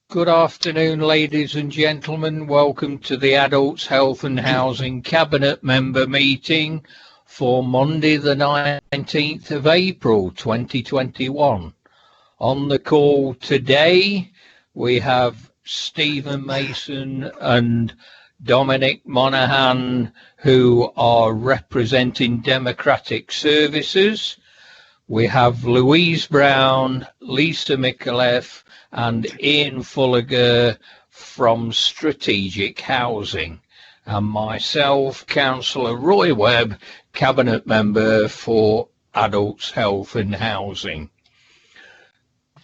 Good afternoon, ladies and gentlemen. Welcome to the Adults Health and Housing Cabinet Member meeting for Monday the 19th of April 2021. On the call today we have Stephen Mason and Dominic Monaghan, who are representing Democratic Services. We have Louise Brown, Lisa Micallef and Ian Fullager from Strategic Housing, and myself, Councillor Roy Webb, Cabinet Member for Adults Health and Housing.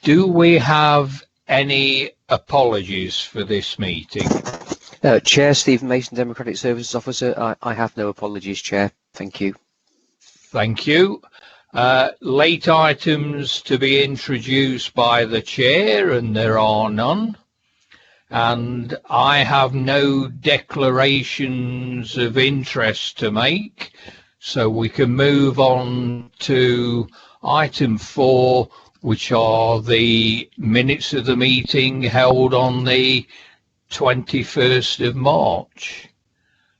Do we have any apologies for this meeting? Chair, Stephen Mason, Democratic Services Officer. I have no apologies, Chair. Thank you. Thank you. Late items to be introduced by the Chair, and there are none. And I have no declarations of interest to make, so we can move on to item 4, which are the minutes of the meeting held on the 21st of March.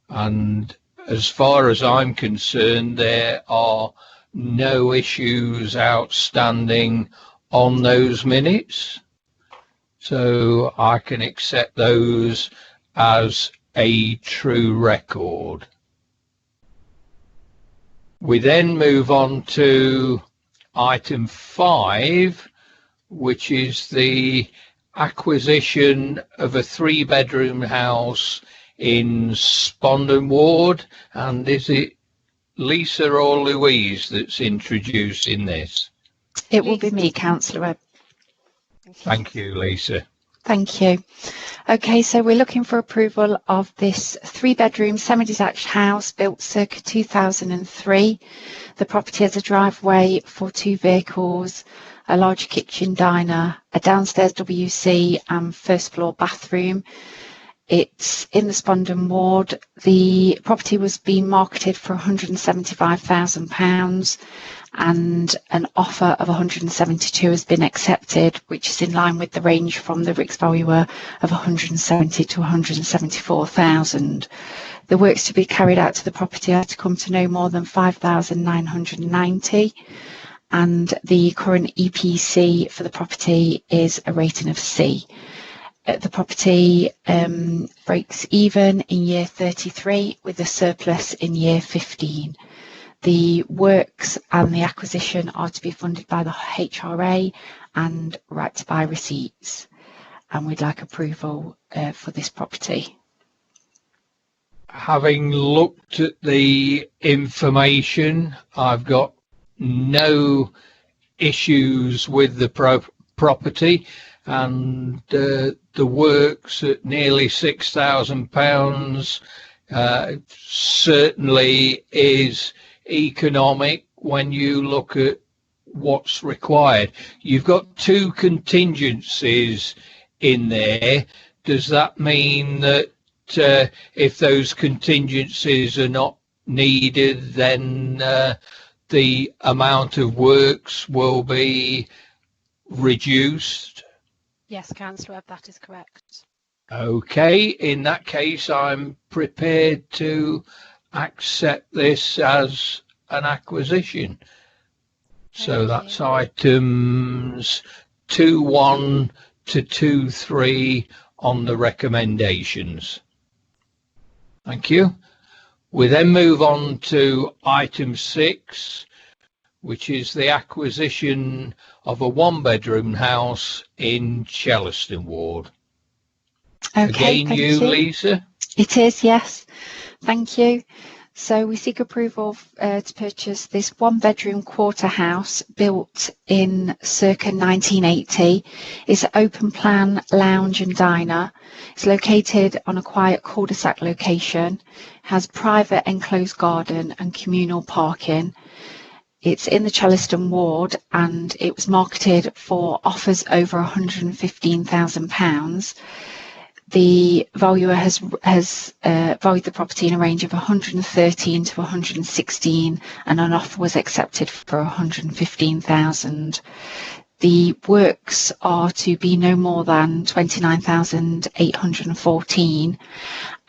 And as far as I'm concerned, there are no issues outstanding on those minutes, so I can accept those as a true record. We then move on to item 5, which is the acquisition of a 3-bedroom house in Spondon Ward. And is it Lisa or Louise that's introducing this? It will be me, Councillor Webb. Thank you, Lisa. Thank you. Okay, so we're looking for approval of this 3-bedroom semi-detached house built circa 2003. The property has a driveway for 2 vehicles, a large kitchen diner, a downstairs WC and first floor bathroom. It's in the Spondon Ward. The property was being marketed for £175,000 and an offer of 172 has been accepted, which is in line with the range from the RICS valuer of 170 to 174,000. The works to be carried out to the property are to come to no more than 5,990, and the current EPC for the property is a rating of C. The property breaks even in year 33 with a surplus in year 15. The works and the acquisition are to be funded by the HRA and right to buy receipts, and we'd like approval for this property. Having looked at the information, I've got no issues with the property, and the works at nearly £6,000 certainly is economic when you look at what's required. You've got 2 contingencies in there. Does that mean that if those contingencies are not needed, then the amount of works will be reduced? Yes, Councillor Webb, that is correct. Okay, in that case, I'm prepared to accept this as an acquisition. So that's items 2.1 to 2.3 on the recommendations. Thank you. We then move on to item 6, which is the acquisition of a 1-bedroom house in Chellaston Ward. Okay, Again, you, Lisa? It is, yes. Thank you. So we seek approval to purchase this 1-bedroom quarter house built in circa 1980. It's an open plan lounge and diner. It's located on a quiet cul-de-sac location, has private enclosed garden and communal parking. It's in the Chellaston Ward and it was marketed for offers over £115,000. The valuer has valued the property in a range of 113 to 116, and an offer was accepted for 115,000. The works are to be no more than 29,814,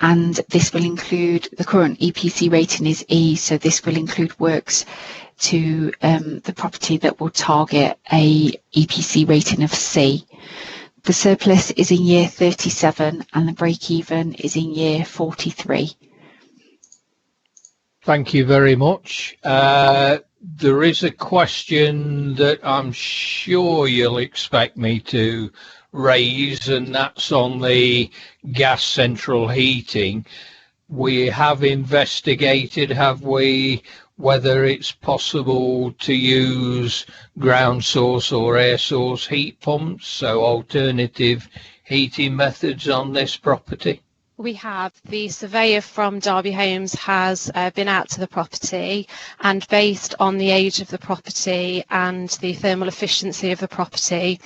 and this will include, the current EPC rating is E, so this will include works to the property that will target a EPC rating of C. The surplus is in year 37 and the break-even is in year 43. Thank you very much. There is a question that I'm sure you'll expect me to raise, and that's on the gas central heating. We have investigated, have we, whether it's possible to use ground source or air source heat pumps, so alternative heating methods on this property? We have. The surveyor from Derby Homes has been out to the property, and based on the age of the property and the thermal efficiency of the property,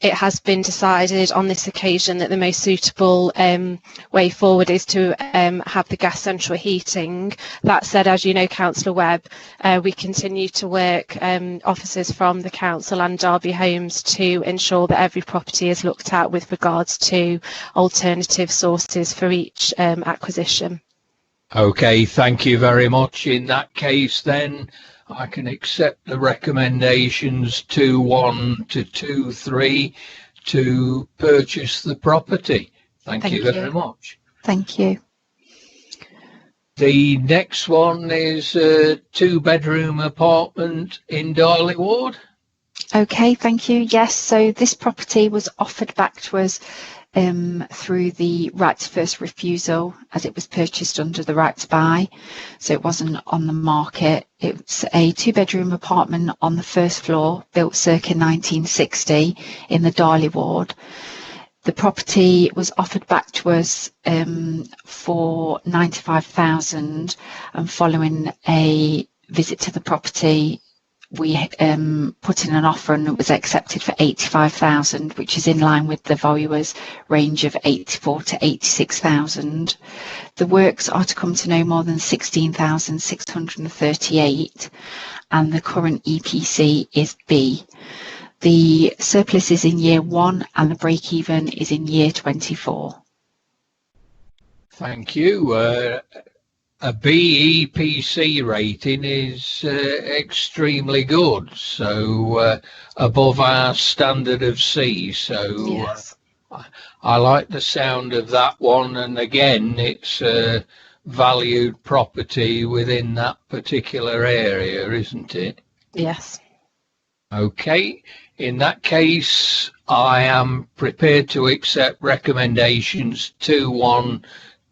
it has been decided on this occasion that the most suitable way forward is to have the gas central heating. That said, as you know, Councillor Webb, we continue to work, officers from the council and Derby Homes, to ensure that every property is looked at with regards to alternative sources for each acquisition. Okay, thank you very much. In that case then, I can accept the recommendations 2.1 to 2.3 to purchase the property. Thank you very much. Thank you. The next one is a 2-bedroom apartment in Darley Ward. Okay, thank you. Yes, so this property was offered back to us through the right to first refusal, as it was purchased under the right to buy, so it wasn't on the market. It's a 2-bedroom apartment on the first floor, built circa 1960 in the Darley Ward. The property was offered back to us for 95,000, and following a visit to the property, we put in an offer and it was accepted for 85,000, which is in line with the valuer's range of 84 to 86,000. The works are to come to no more than 16,638, and the current EPC is B. The surplus is in year 1 and the break-even is in year 24. Thank you. A BEPC rating is extremely good, so above our standard of C. So Yes. I like the sound of that one, and again, it's a valued property within that particular area, isn't it? Yes. Okay, in that case, I am prepared to accept recommendations 2.1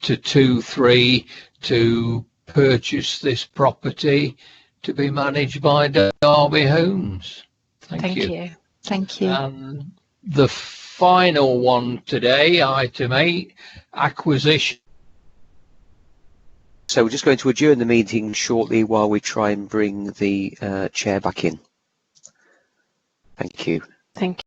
to 2.3 to purchase this property to be managed by Derby Homes. Thank you. Thank you. And the final one today, item 8, acquisition. So we're just going to adjourn the meeting shortly while we try and bring the chair back in. Thank you. Thank you.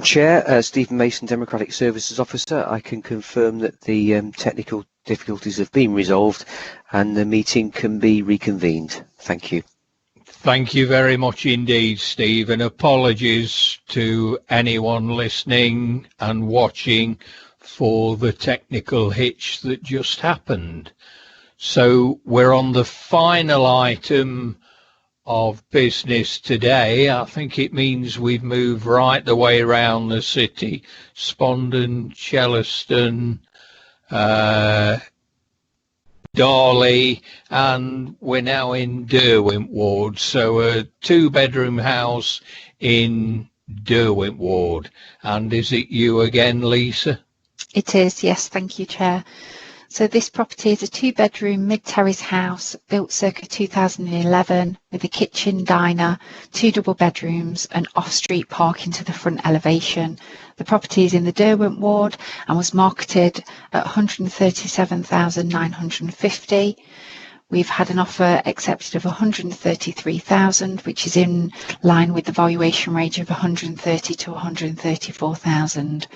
Chair, Stephen Mason, Democratic Services Officer. I can confirm that the technical difficulties have been resolved and the meeting can be reconvened. Thank you. Thank you very much indeed, Steve, and apologies to anyone listening and watching for the technical hitch that just happened. So we're on the final item of business today. I think it means we've moved right the way around the city. Spondon, Chellaston, Darley, and we're now in Derwent Ward. So a 2-bedroom house in Derwent Ward. And is it you again, Lisa? It is, yes, thank you, Chair. So this property is a 2-bedroom mid-terrace house built circa 2011 with a kitchen, diner, 2 double bedrooms and off-street parking to the front elevation. The property is in the Derwent Ward and was marketed at $137,950. We've had an offer accepted of $133,000, which is in line with the valuation range of $130,000 to $134,000.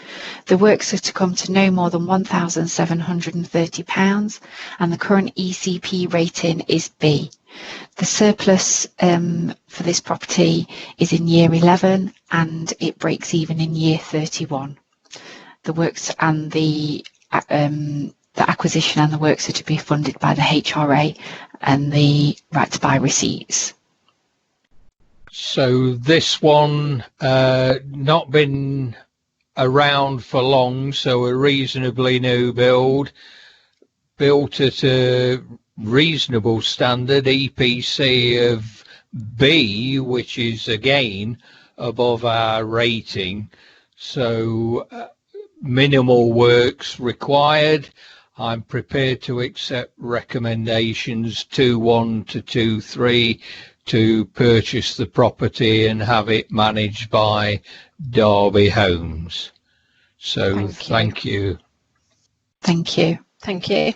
The works are to come to no more than £1,730, and the current ECP rating is B. The surplus for this property is in year 11, and it breaks even in year 31. The works and the acquisition and the works are to be funded by the HRA and the right to buy receipts. So this one not been around for long, so a reasonably new build, built at a reasonable standard, EPC of B, which is again above our rating. So minimal works required. I'm prepared to accept recommendations 2.1 to 2.3 to purchase the property and have it managed by Derby Homes. So thank you. Thank you. Thank you.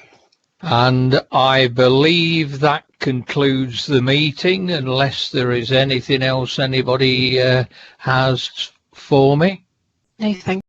And I believe that concludes the meeting, unless there is anything else anybody has for me. No, thank you.